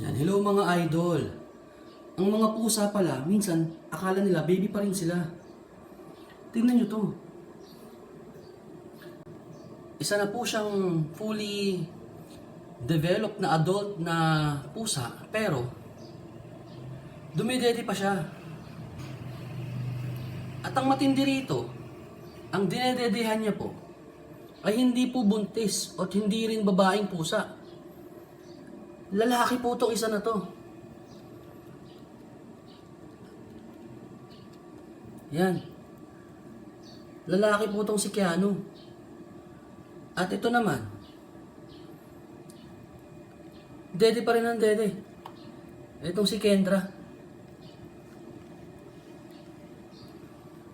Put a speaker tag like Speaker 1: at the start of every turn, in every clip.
Speaker 1: Yan, hello mga idol. Ang mga pusa pala, minsan akala nila baby pa rin sila. Tingnan nyo to. Isa na po siyang fully developed na adult na pusa, pero dumidede pa siya. At ang matindi rito, ang dinededehan niya po ay hindi po buntis at hindi rin babaeng pusa. Lalaki po itong isa na to. Yan. Lalaki po itong si Keanu. At ito naman, dede pa rin ang dede. Itong si Kendra.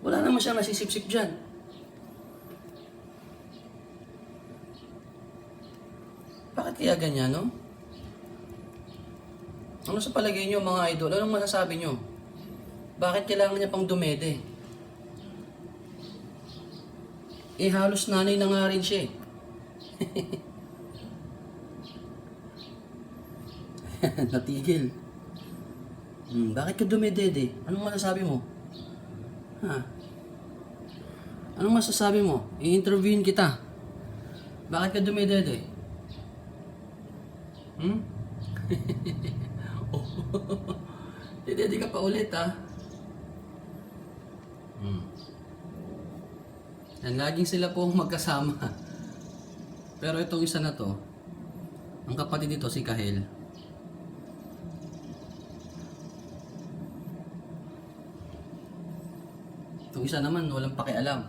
Speaker 1: Wala naman siyang nasisipsip dyan. Bakit kaya ganyan, no? Ano sa palagay niyo mga idol? Anong masasabi niyo? Bakit kailangan niya pang dumede? Eh halos nanay na nga rin siya eh. Natigil. Bakit ka dumedede? Anong masasabi mo? Ha? Anong masasabi mo? I-interviewin kita. Bakit ka dumedede? Oh. Dedede ka pa ulit ha. Yan, laging sila pong magkasama. Pero itong isa na to, ang kapatid nito si Kahel. Itong isa naman walang pakialam.